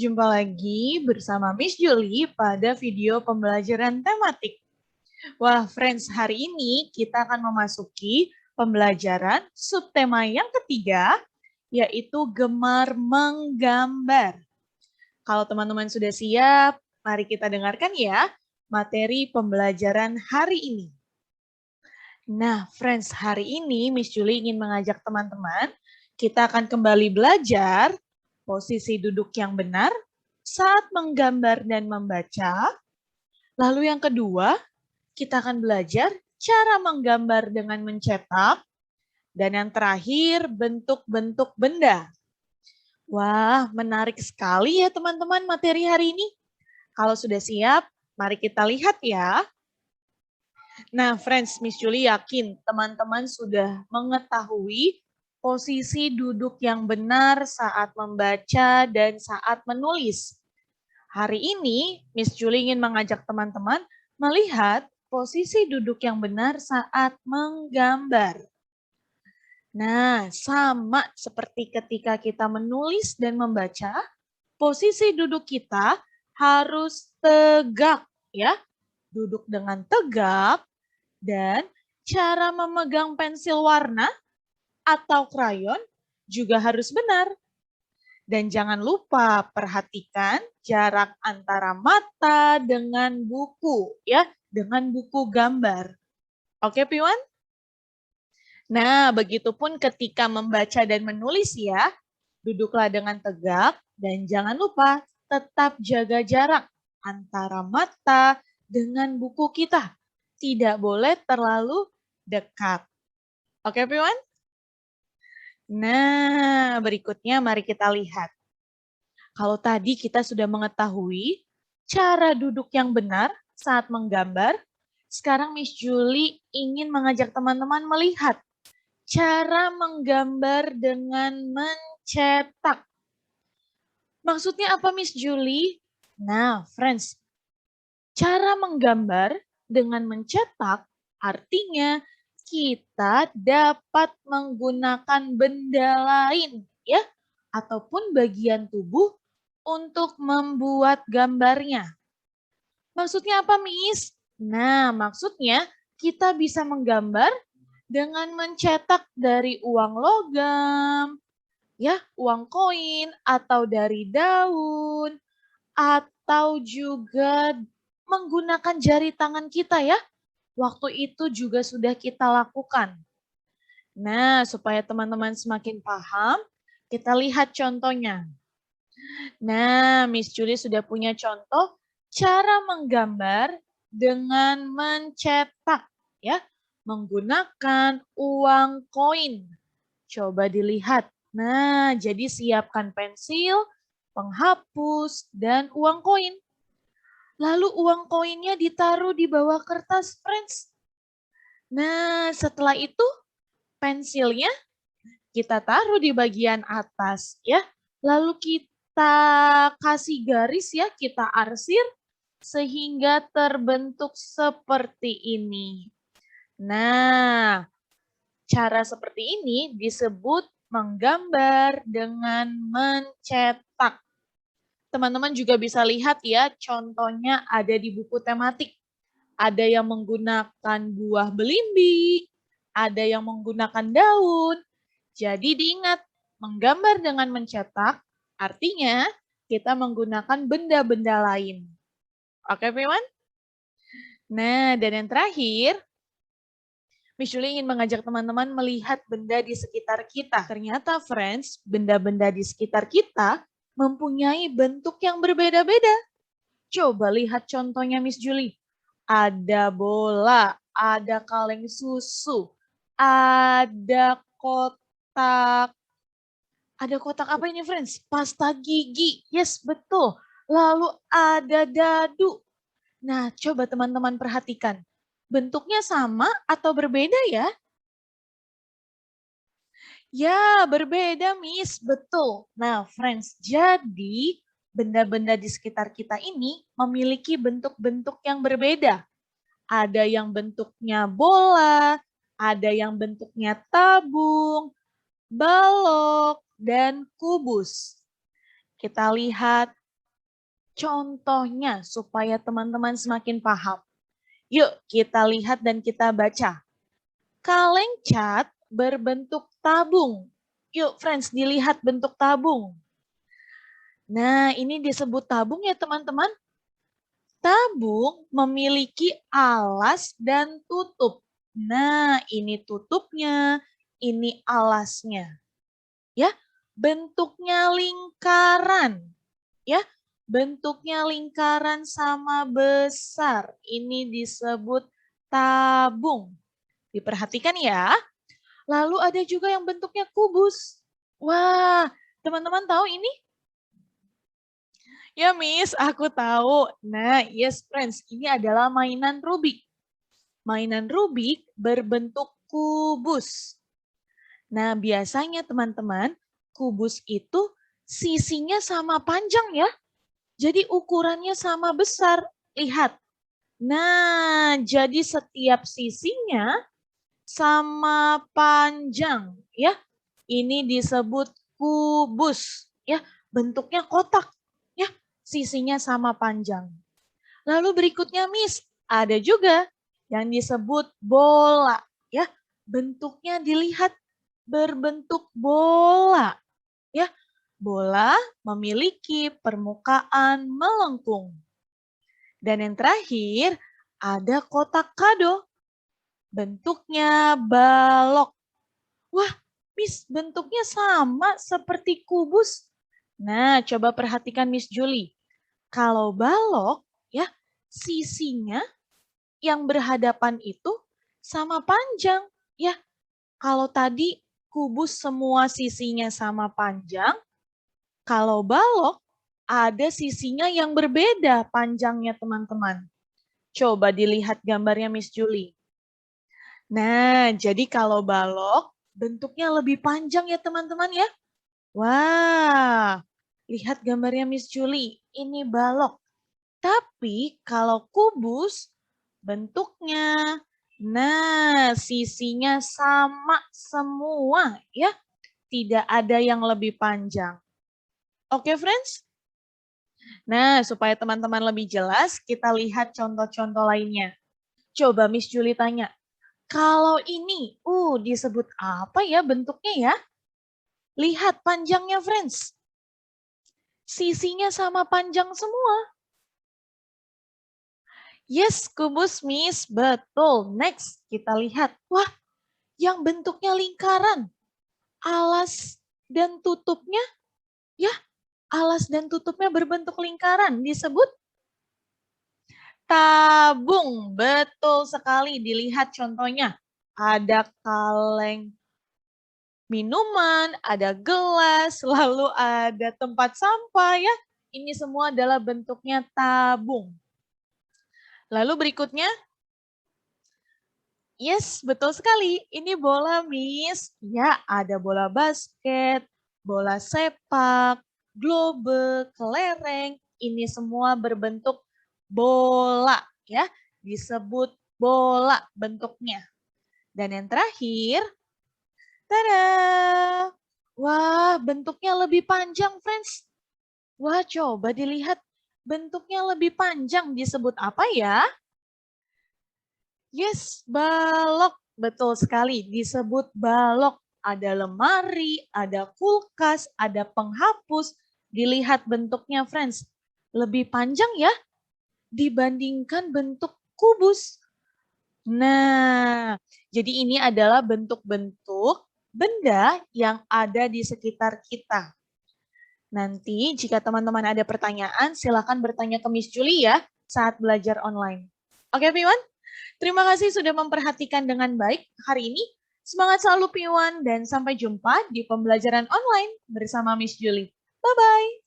jumpa lagi bersama Miss Julie pada video pembelajaran tematik. Wah, friends, hari ini kita akan memasuki pembelajaran subtema yang ketiga, yaitu gemar menggambar. Kalau teman-teman sudah siap, mari kita dengarkan ya materi pembelajaran hari ini. Nah, friends, hari ini Miss Julie ingin mengajak teman-teman, kita akan kembali belajar posisi duduk yang benar saat menggambar dan membaca. Lalu yang kedua, kita akan belajar cara menggambar dengan mencetak. Dan yang terakhir, bentuk-bentuk benda. Wah, menarik sekali ya teman-teman materi hari ini. Kalau sudah siap, mari kita lihat ya. Nah, friends, Miss Julie yakin teman-teman sudah mengetahui posisi duduk yang benar saat membaca dan saat menulis. Hari ini, Miss Julie ingin mengajak teman-teman melihat posisi duduk yang benar saat menggambar. Nah, sama seperti ketika kita menulis dan membaca, posisi duduk kita harus tegak, ya. Duduk dengan tegak dan cara memegang pensil warna atau krayon juga harus benar. Dan jangan lupa perhatikan jarak antara mata dengan buku, ya, dengan buku gambar. Oke, Piwan? Nah, begitupun ketika membaca dan menulis ya, duduklah dengan tegak dan jangan lupa tetap jaga jarak antara mata dengan buku kita. Tidak boleh terlalu dekat. Oke, Piwan? Nah, berikutnya mari kita lihat. Kalau tadi kita sudah mengetahui cara duduk yang benar saat menggambar, sekarang Miss Julie ingin mengajak teman-teman melihat cara menggambar dengan mencetak. Maksudnya apa, Miss Julie? Nah, friends, cara menggambar dengan mencetak artinya kita dapat menggunakan benda lain, ya, ataupun bagian tubuh untuk membuat gambarnya. Maksudnya apa, Miss? Nah, maksudnya kita bisa menggambar dengan mencetak dari uang logam, ya, uang koin, atau dari daun, atau juga menggunakan jari tangan kita ya. Waktu itu juga sudah kita lakukan. Nah, supaya teman-teman semakin paham, kita lihat contohnya. Nah, Miss Julie sudah punya contoh cara menggambar dengan mencetak ya, menggunakan uang koin. Coba dilihat. Nah, jadi siapkan pensil, penghapus, dan uang koin. Lalu uang koinnya ditaruh di bawah kertas, friends. Nah, setelah itu pensilnya kita taruh di bagian atas ya. Lalu kita kasih garis ya, kita arsir sehingga terbentuk seperti ini. Nah, cara seperti ini disebut menggambar dengan mencetak. Teman-teman juga bisa lihat ya, contohnya ada di buku tematik. Ada yang menggunakan buah belimbing, ada yang menggunakan daun. Jadi diingat, menggambar dengan mencetak artinya kita menggunakan benda-benda lain. Oke, Piwan? Nah, dan yang terakhir, Miss Julie ingin mengajak teman-teman melihat benda di sekitar kita. Ternyata, friends, benda-benda di sekitar kita mempunyai bentuk yang berbeda-beda. Coba lihat contohnya Miss Julie. Ada bola, ada kaleng susu, ada kotak. Ada kotak apa ini, friends? Pasta gigi. Yes, betul. Lalu ada dadu. Nah, coba teman-teman perhatikan. Bentuknya sama atau berbeda ya? Ya, berbeda, Miss. Betul. Nah, friends, jadi benda-benda di sekitar kita ini memiliki bentuk-bentuk yang berbeda. Ada yang bentuknya bola, ada yang bentuknya tabung, balok, dan kubus. Kita lihat contohnya supaya teman-teman semakin paham. Yuk kita lihat dan kita baca. Kaleng cat berbentuk tabung. Yuk friends, dilihat bentuk tabung. Nah, ini disebut tabung ya teman-teman. Tabung memiliki alas dan tutup. Nah, ini tutupnya, ini alasnya. Ya, bentuknya lingkaran. Ya, bentuknya lingkaran sama besar. Ini disebut tabung. Diperhatikan ya. Lalu ada juga yang bentuknya kubus. Wah, teman-teman tahu ini? Ya Miss, aku tahu. Nah, yes friends, ini adalah mainan Rubik. Mainan Rubik berbentuk kubus. Nah, biasanya teman-teman, kubus itu sisinya sama panjang ya. Jadi ukurannya sama besar. Lihat. Nah, jadi setiap sisinya sama panjang ya. Ini disebut kubus ya. Bentuknya kotak ya. Sisinya sama panjang. Lalu berikutnya Miss, ada juga yang disebut bola ya. Bentuknya dilihat berbentuk bola ya. Bola memiliki permukaan melengkung. Dan yang terakhir ada kotak kado. Bentuknya balok. Wah, Miss, bentuknya sama seperti kubus. Nah, coba perhatikan Miss Julie. Kalau balok, ya, sisinya yang berhadapan itu sama panjang, ya. Kalau tadi kubus semua sisinya sama panjang, kalau balok ada sisinya yang berbeda panjangnya teman-teman. Coba dilihat gambarnya Miss Julie. Nah, jadi kalau balok bentuknya lebih panjang ya teman-teman ya. Wah, lihat gambarnya Miss Julie, ini balok. Tapi kalau kubus bentuknya, nah sisinya sama semua ya. Tidak ada yang lebih panjang. Oke friends? Nah, supaya teman-teman lebih jelas, kita lihat contoh-contoh lainnya. Coba Miss Julie tanya, kalau ini, disebut apa ya bentuknya ya? Lihat panjangnya friends. Sisinya sama panjang semua. Yes, kubus Miss, betul. Next, kita lihat. Wah, yang bentuknya lingkaran. Alas dan tutupnya, ya, alas dan tutupnya berbentuk lingkaran. Disebut tabung. Betul sekali, dilihat contohnya. Ada kaleng minuman, ada gelas, lalu ada tempat sampah ya. Ini semua adalah bentuknya tabung. Lalu berikutnya, yes, betul sekali. Ini bola, Miss. Ya, ada bola basket, bola sepak, globe, kelereng. Ini semua berbentuk bola, ya. Disebut bola bentuknya. Dan yang terakhir, tada! Wah, bentuknya lebih panjang, friends. Wah, coba dilihat. Bentuknya lebih panjang. Disebut apa ya? Yes, balok. Betul sekali, disebut balok. Ada lemari, ada kulkas, ada penghapus. Dilihat bentuknya, friends. Lebih panjang ya dibandingkan bentuk kubus. Nah, jadi ini adalah bentuk-bentuk benda yang ada di sekitar kita. Nanti jika teman-teman ada pertanyaan, silakan bertanya ke Miss Julie ya saat belajar online. Oke, Piwan? Terima kasih sudah memperhatikan dengan baik hari ini. Semangat selalu Piwan dan sampai jumpa di pembelajaran online bersama Miss Julie. Bye-bye.